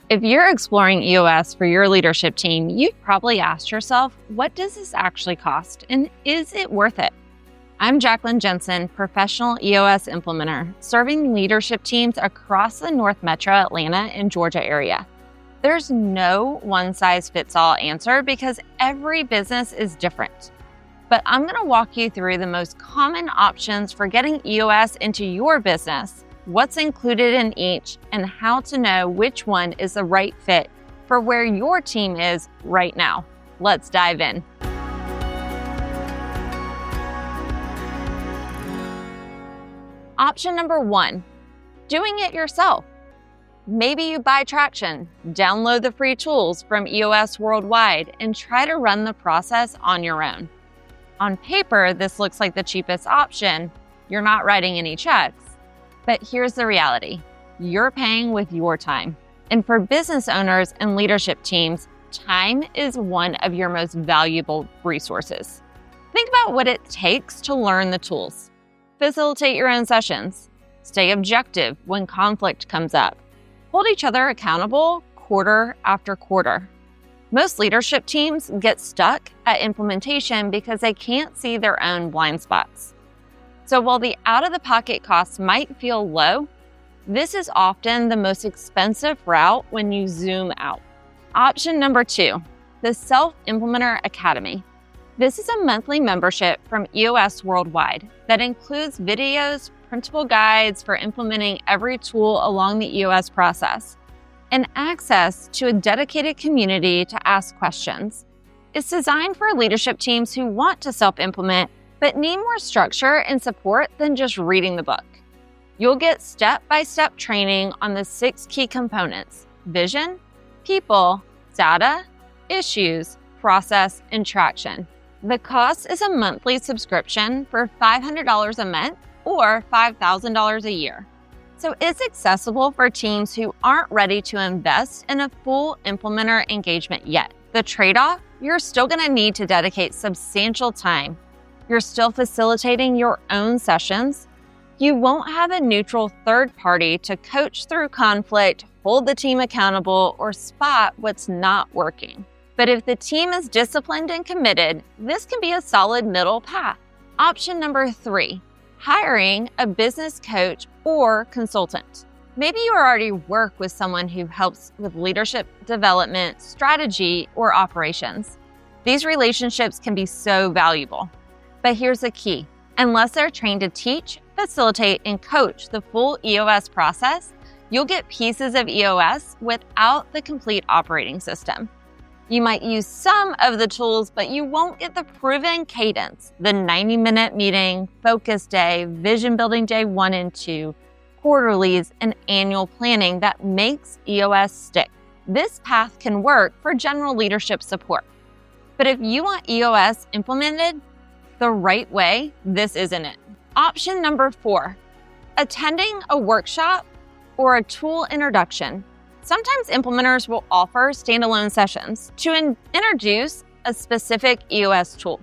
If you're exploring EOS for your leadership team, you've probably asked yourself, what does this actually cost and is it worth it? I'm Jacqueline Jensen, Professional EOS Implementer, serving leadership teams across the North Metro Atlanta and Georgia area. There's no one-size-fits-all answer because every business is different. But I'm going to walk you through the most common options for getting EOS into your business, what's included in each, and how to know which one is the right fit for where your team is right now. Let's dive in. Option number 1, doing it yourself. Maybe you buy traction, download the free tools from EOS Worldwide, and try to run the process on your own. On paper, this looks like the cheapest option. You're not writing any checks. But here's the reality. You're paying with your time. And for business owners and leadership teams, time is one of your most valuable resources. Think about what it takes to learn the tools. Facilitate your own sessions. Stay objective when conflict comes up. Hold each other accountable quarter after quarter. Most leadership teams get stuck at implementation because they can't see their own blind spots. So while the out-of-the-pocket costs might feel low, this is often the most expensive route when you zoom out. Option number 2, the Self-Implementer Academy. This is a monthly membership from EOS Worldwide that includes videos, printable guides for implementing every tool along the EOS process, and access to a dedicated community to ask questions. It's designed for leadership teams who want to self-implement but need more structure and support than just reading the book. You'll get step-by-step training on the 6 key components: vision, people, data, issues, process, and traction. The cost is a monthly subscription for $500 a month or $5,000 a year. So it's accessible for teams who aren't ready to invest in a full implementer engagement yet. The trade-off, you're still going to need to dedicate substantial time. You're still facilitating your own sessions. You won't have a neutral third party to coach through conflict, hold the team accountable, or spot what's not working. But if the team is disciplined and committed, this can be a solid middle path. Option number 3, hiring a business coach or consultant. Maybe you already work with someone who helps with leadership development, strategy, or operations. These relationships can be so valuable. But here's the key. Unless they're trained to teach, facilitate, and coach the full EOS process, you'll get pieces of EOS without the complete operating system. You might use some of the tools, but you won't get the proven cadence, the 90-minute meeting, focus day, vision building day 1 and 2, quarterlies, and annual planning that makes EOS stick. This path can work for general leadership support. But if you want EOS implemented the right way, this isn't it. Option number 4, attending a workshop or a tool introduction. Sometimes implementers will offer standalone sessions to introduce a specific EOS tool.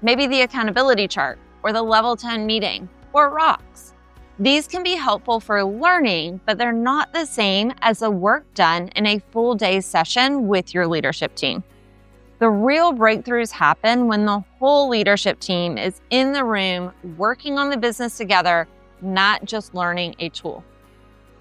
Maybe the accountability chart or the level 10 meeting or rocks. These can be helpful for learning, but they're not the same as the work done in a full day session with your leadership team. The real breakthroughs happen when the whole leadership team is in the room working on the business together, not just learning a tool.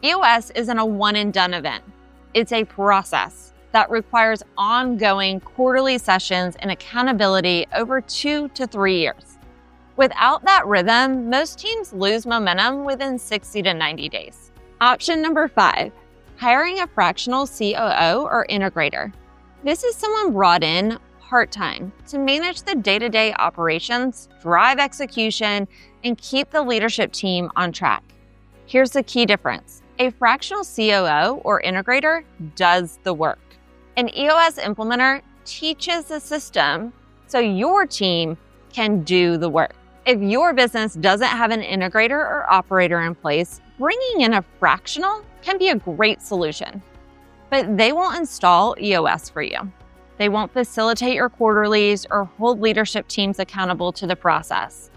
EOS isn't a one-and-done event. It's a process that requires ongoing quarterly sessions and accountability over 2 to 3 years. Without that rhythm, most teams lose momentum within 60 to 90 days. Option number 5, hiring a fractional COO or integrator. This is someone brought in part-time to manage the day-to-day operations, drive execution, and keep the leadership team on track. Here's the key difference. A fractional COO or integrator does the work. An EOS implementer teaches the system so your team can do the work. If your business doesn't have an integrator or operator in place, bringing in a fractional can be a great solution. But they won't install EOS for you. They won't facilitate your quarterlies or hold leadership teams accountable to the process.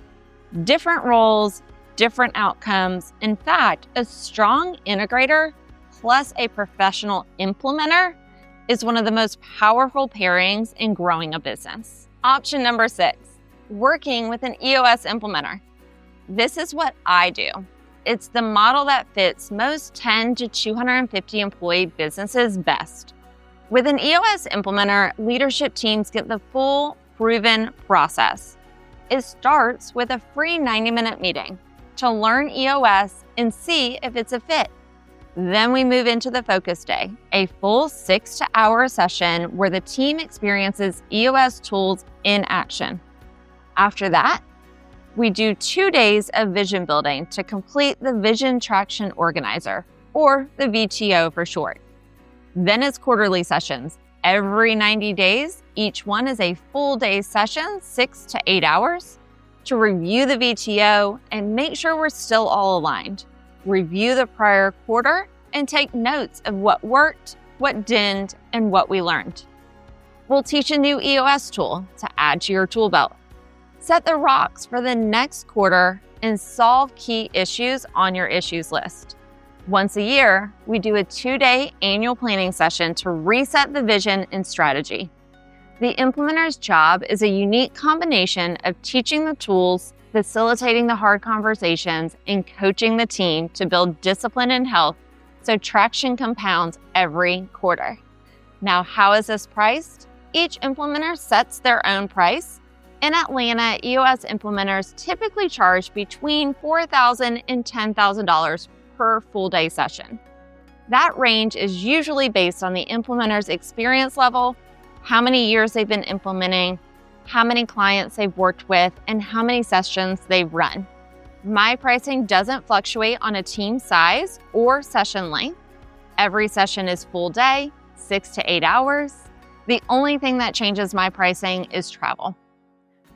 Different roles, different outcomes. In fact, a strong integrator plus a professional implementer is one of the most powerful pairings in growing a business. Option number 6, working with an EOS implementer. This is what I do. It's the model that fits most 10 to 250 employee businesses best. With an EOS implementer, leadership teams get the full, proven process. It starts with a free 90-minute meeting to learn EOS and see if it's a fit. Then we move into the focus day, a full 6-hour session where the team experiences EOS tools in action. After that, we do 2 days of vision building to complete the Vision Traction Organizer, or the VTO for short. Then it's quarterly sessions. Every 90 days, each one is a full day session, 6 to 8 hours, to review the VTO and make sure we're still all aligned. Review the prior quarter and take notes of what worked, what didn't, and what we learned. We'll teach a new EOS tool to add to your tool belt. Set the rocks for the next quarter and solve key issues on your issues list. Once a year, we do a 2-day annual planning session to reset the vision and strategy. The implementer's job is a unique combination of teaching the tools, facilitating the hard conversations, and coaching the team to build discipline and health so traction compounds every quarter. Now, how is this priced? Each implementer sets their own price. In Atlanta, EOS implementers typically charge between $4,000 and $10,000 per full day session. That range is usually based on the implementer's experience level, how many years they've been implementing, how many clients they've worked with, and how many sessions they've run. My pricing doesn't fluctuate on a team size or session length. Every session is full day, 6 to 8 hours. The only thing that changes my pricing is travel.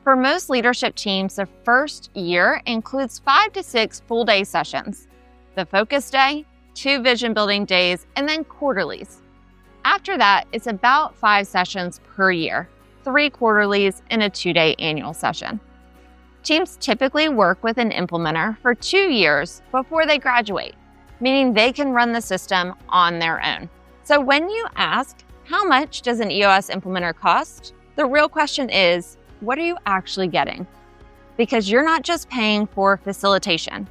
For most leadership teams, the first year includes 5 to 6 full day sessions, the focus day, 2 vision building days, and then quarterlies. After that, it's about 5 sessions per year, 3 quarterlies and a 2-day annual session. Teams typically work with an implementer for 2 years before they graduate, meaning they can run the system on their own. So when you ask, how much does an EOS implementer cost? The real question is, what are you actually getting? Because you're not just paying for facilitation.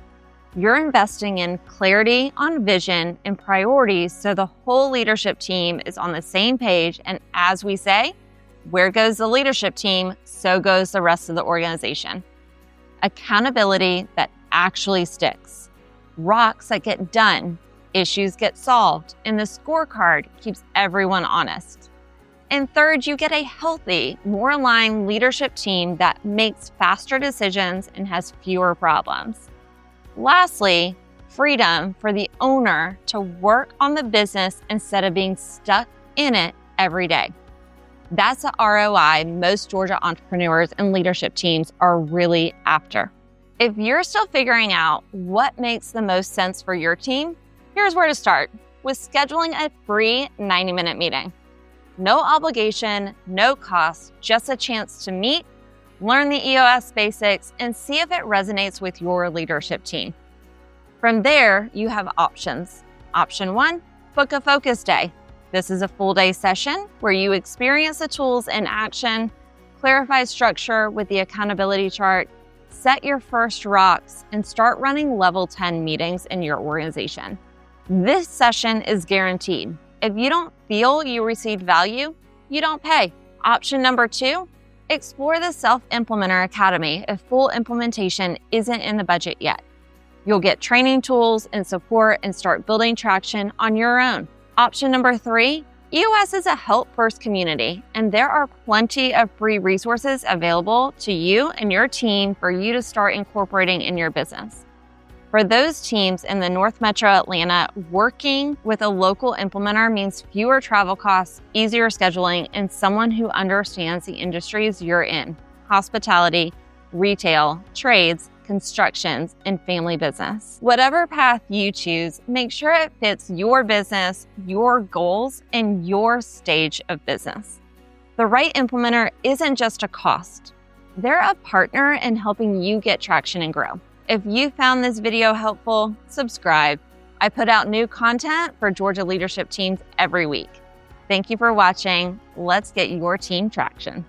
You're investing in clarity on vision and priorities so the whole leadership team is on the same page. And as we say, where goes the leadership team, so goes the rest of the organization. Accountability that actually sticks. Rocks that get done, issues get solved, and the scorecard keeps everyone honest. And third, you get a healthy, more aligned leadership team that makes faster decisions and has fewer problems. Lastly, freedom for the owner to work on the business instead of being stuck in it every day. That's the ROI most Georgia entrepreneurs and leadership teams are really after. If you're still figuring out what makes the most sense for your team, here's where to start with scheduling a free 90-minute meeting. No obligation, no cost, just a chance to meet, learn the EOS basics, and see if it resonates with your leadership team. From there, you have options. Option 1, book a focus day. This is a full day session where you experience the tools in action, clarify structure with the accountability chart, set your first rocks, and start running level 10 meetings in your organization. This session is guaranteed. If you don't feel you received value, you don't pay. Option number 2, explore the Self-Implementer Academy if full implementation isn't in the budget yet. You'll get training tools and support and start building traction on your own. Option number 3, EOS is a help-first community, and there are plenty of free resources available to you and your team for you to start incorporating in your business. For those teams in the North Metro Atlanta, working with a local implementer means fewer travel costs, easier scheduling, and someone who understands the industries you're in: hospitality, retail, trades, constructions, and family business. Whatever path you choose, make sure it fits your business, your goals, and your stage of business. The right implementer isn't just a cost. They're a partner in helping you get traction and grow. If you found this video helpful, subscribe. I put out new content for Georgia leadership teams every week. Thank you for watching. Let's get your team traction.